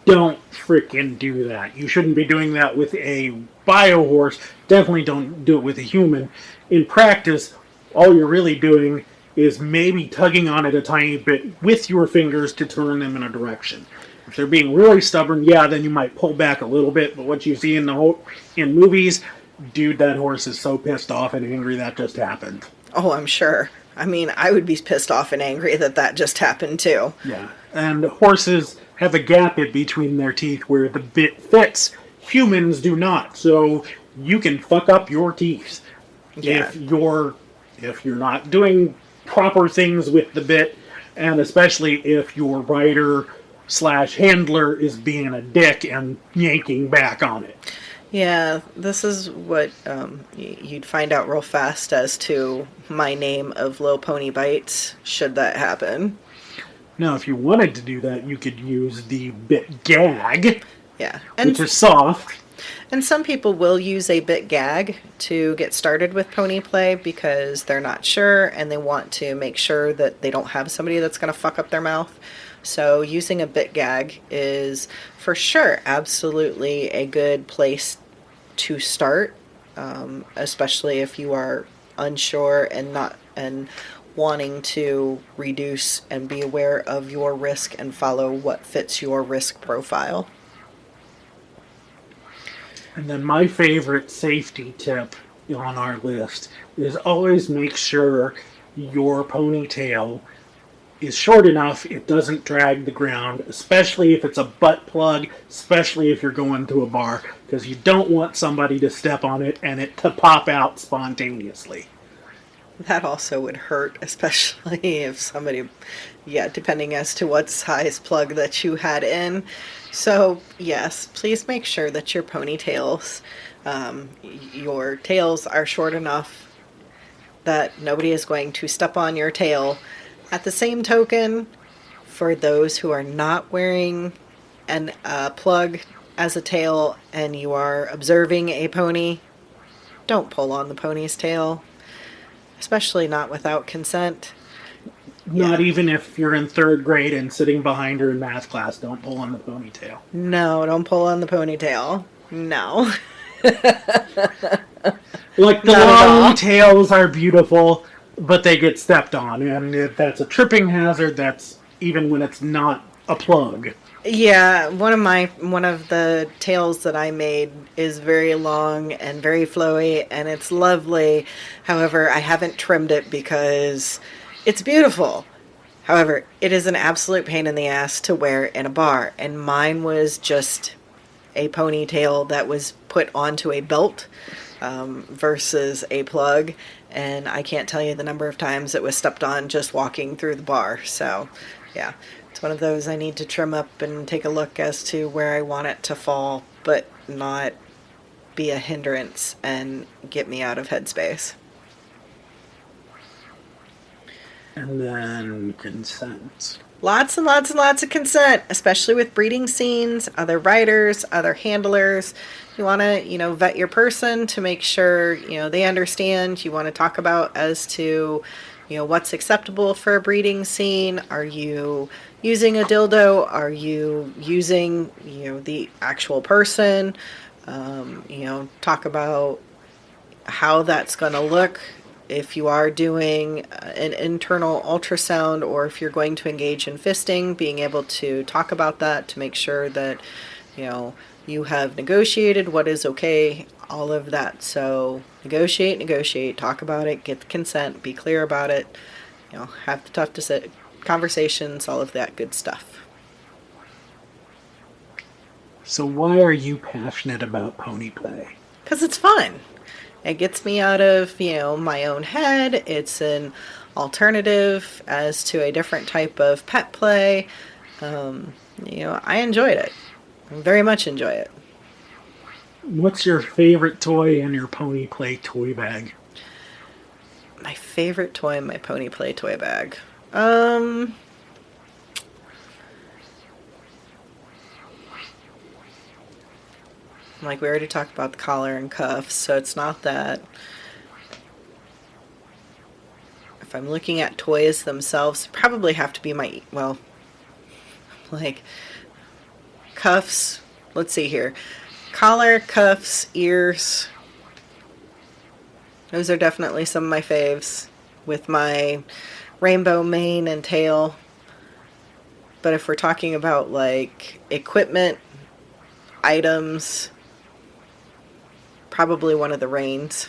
Don't frickin' do that. You shouldn't be doing that with a bio horse. Definitely don't do it with a human. In practice, all you're really doing is maybe tugging on it a tiny bit with your fingers to turn them in a direction. If they're being really stubborn, then you might pull back a little bit. But what you see in movies, dude, that horse is so pissed off and angry that just happened. Oh, I'm sure. I mean, I would be pissed off and angry that just happened too. Yeah, and horses have a gap in between their teeth where the bit fits. Humans do not, so you can fuck up your teeth if you're not doing proper things with the bit, and especially if your rider handler is being a dick and yanking back on it. Yeah, this is what you'd find out real fast as to my name of LilPonyBites, should that happen. Now, if you wanted to do that, you could use the bit gag, Yeah. which is soft. And some people will use a bit gag to get started with pony play because they're not sure and they want to make sure that they don't have somebody that's going to fuck up their mouth. So using a bit gag is for sure absolutely a good place to start, especially if you are unsure and wanting to reduce and be aware of your risk and follow what fits your risk profile. And then my favorite safety tip on our list is always make sure your ponytail is short enough it doesn't drag the ground, especially if it's a butt plug, especially if you're going to a bar, because you don't want somebody to step on it and it to pop out spontaneously. That also would hurt, especially if somebody, depending as to what size plug that you had in. So, yes, please make sure that your ponytails, your tails are short enough that nobody is going to step on your tail. At the same token, for those who are not wearing a plug as a tail and you are observing a pony, don't pull on the pony's tail, especially not without consent. Not even if you're in 3rd grade and sitting behind her in math class, don't pull on the ponytail. No, don't pull on the ponytail. No. Like, the long tails are beautiful, but they get stepped on, and that's a tripping hazard. That's even when it's not a plug. Yeah, one of the tails that I made is very long and very flowy, and it's lovely. However, I haven't trimmed it because it's beautiful. However, it is an absolute pain in the ass to wear in a bar, and mine was just a ponytail that was put onto a belt versus a plug, and I can't tell you the number of times it was stepped on just walking through the bar. So, yeah, it's one of those I need to trim up and take a look as to where I want it to fall, but not be a hindrance and get me out of headspace. And then consent. Lots and lots and lots of consent, especially with breeding scenes, other riders, other handlers. You want to, vet your person to make sure, they understand. You want to talk about as to, what's acceptable for a breeding scene. Are you using a dildo? Are you using, the actual person? Talk about how that's going to look. If you are doing an internal ultrasound or if you're going to engage in fisting, being able to talk about that to make sure that, you have negotiated what is okay, all of that. So negotiate, talk about it, get the consent, be clear about it, have the tough conversations, all of that good stuff. So why are you passionate about pony play? Because it's fun. It gets me out of, my own head. It's an alternative as to a different type of pet play. I enjoyed it. I very much enjoy it. What's your favorite toy in your pony play toy bag? My favorite toy in my pony play toy bag. Like, we already talked about the collar and cuffs, so it's not that. If I'm looking at toys themselves, probably have to be cuffs. Let's see here. Collar, cuffs, ears. Those are definitely some of my faves, with my rainbow mane and tail. But if we're talking about, equipment, items, probably one of the reins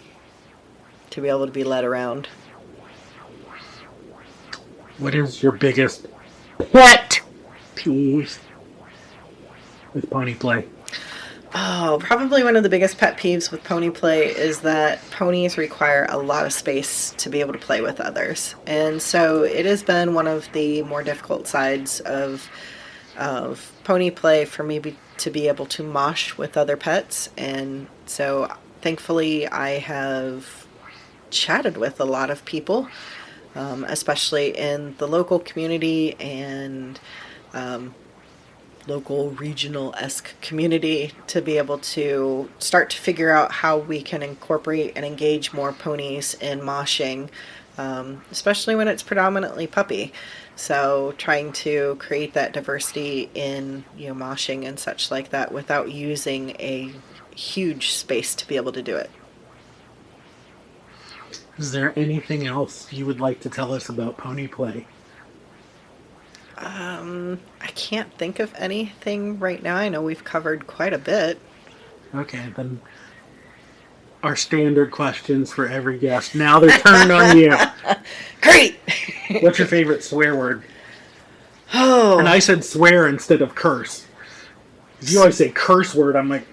to be able to be led around. What is your biggest pet peeve with pony play? Oh, probably one of the biggest pet peeves with pony play is that ponies require a lot of space to be able to play with others. And so it has been one of the more difficult sides of of pony play for me to be able to mosh with other pets. And so thankfully I have chatted with a lot of people, especially in the local community and local regional-esque community, to be able to start to figure out how we can incorporate and engage more ponies in moshing, especially when it's predominantly puppy. So trying to create that diversity in, moshing and such like that without using a huge space to be able to do it. Is there anything else you would like to tell us about pony play? I can't think of anything right now. I know we've covered quite a bit. Okay, then our standard questions for every guest. Now they're turned on you. Great! What's your favorite swear word? Oh. And I said swear instead of curse. If you always say curse word, I'm like...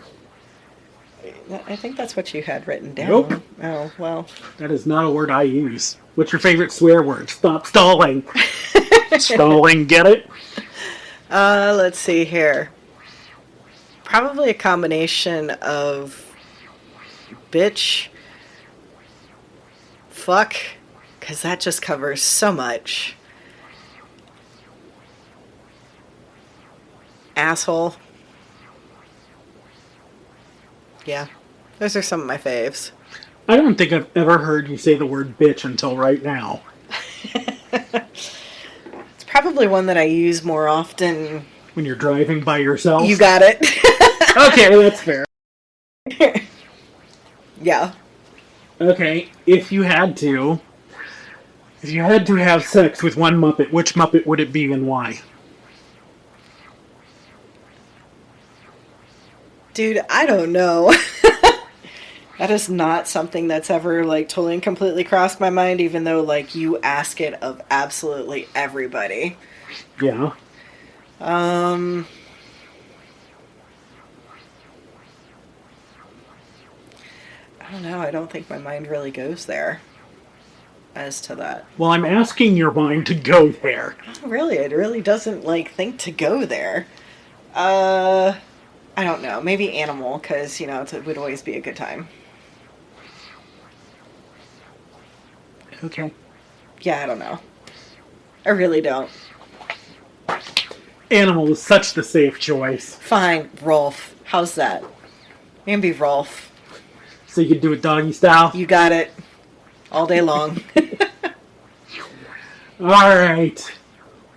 I think that's what you had written down. Nope. Oh, well. That is not a word I use. What's your favorite swear word? Stop stalling. Stalling, get it? Let's see here. Probably a combination of bitch, fuck, because that just covers so much. Asshole. Yeah, those are some of my faves. I don't think I've ever heard you say the word bitch until right now. It's probably one that I use more often. When you're driving by yourself? You got it. Okay, that's fair. Yeah. Okay, if you had to have sex with one Muppet, which Muppet would it be and why? Dude, I don't know. That is not something that's ever, totally and completely crossed my mind, even though, you ask it of absolutely everybody. Yeah. I don't know. I don't think my mind really goes there as to that. Well, I'm asking your mind to go there. Really, it really doesn't, think to go there. I don't know. Maybe animal, because, it would always be a good time. Okay. Yeah, I don't know. I really don't. Animal is such the safe choice. Fine, Rolf. How's that? You can be Rolf. So you could do it doggy style? You got it. All day long. Alright.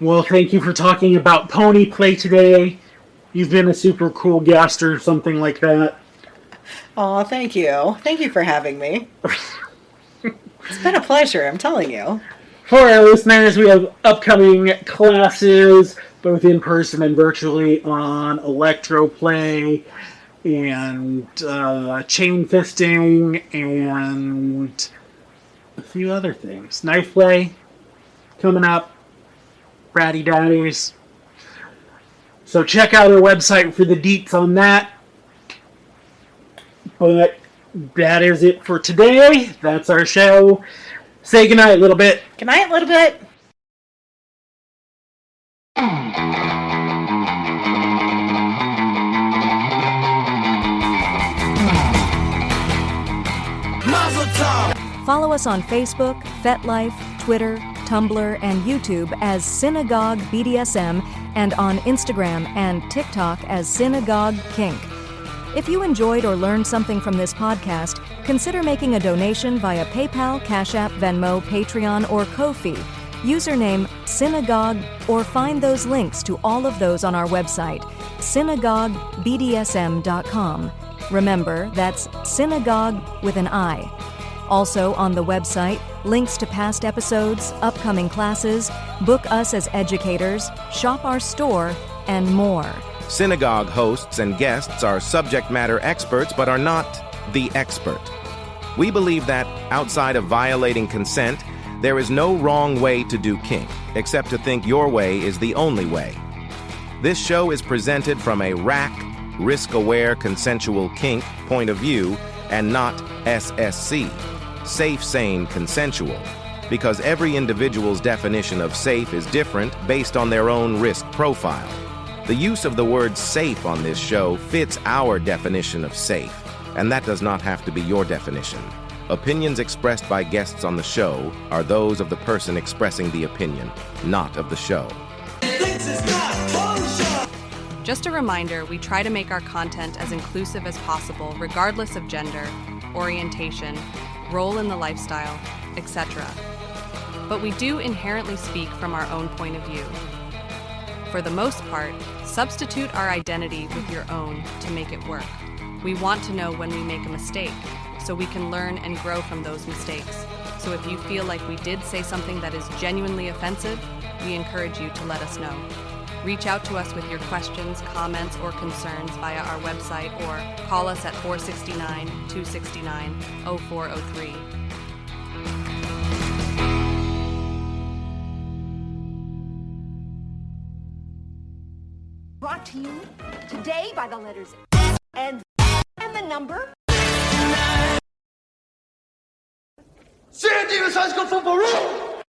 Well, thank you for talking about pony play today. You've been a super cool guest or something like that. Aw, thank you. Thank you for having me. It's been a pleasure, I'm telling you. For our listeners, we have upcoming classes, both in person and virtually, on electroplay and chain fisting and a few other things. Knife play coming up. Bratty daddies. So check out our website for the deets on that. But that is it for today. That's our show. Say goodnight, Little Bit. Good night, Little Bit. Follow us on Facebook, FetLife, Twitter, Tumblr, and YouTube as SINagogue BDSM, and on Instagram and TikTok as SINagogue Kink. If you enjoyed or learned something from this podcast, consider making a donation via PayPal, Cash App, Venmo, Patreon, or Ko-fi. Username SINagogue, or find those links to all of those on our website, SINagogueBDSM.com. Remember, that's SINagogue with an I. Also on the website, links to past episodes, upcoming classes, book us as educators, shop our store, and more. SINagogue hosts and guests are subject matter experts but are not the expert. We believe that, outside of violating consent, there is no wrong way to do kink, except to think your way is the only way. This show is presented from a RAC, risk-aware consensual kink point of view, and not SSC, safe, sane, consensual, because every individual's definition of safe is different based on their own risk profile. The use of the word safe on this show fits our definition of safe, and that does not have to be your definition. Opinions expressed by guests on the show are those of the person expressing the opinion, not of the show. Just a reminder, we try to make our content as inclusive as possible, regardless of gender, orientation, role in the lifestyle, etc. But we do inherently speak from our own point of view. For the most part, substitute our identity with your own to make it work. We want to know when we make a mistake, so we can learn and grow from those mistakes. So if you feel like we did say something that is genuinely offensive, we encourage you to let us know. Reach out to us with your questions, comments, or concerns via our website or call us at 469-269-0403. Brought to you today by the letters and the number. San Diego High School Football Room!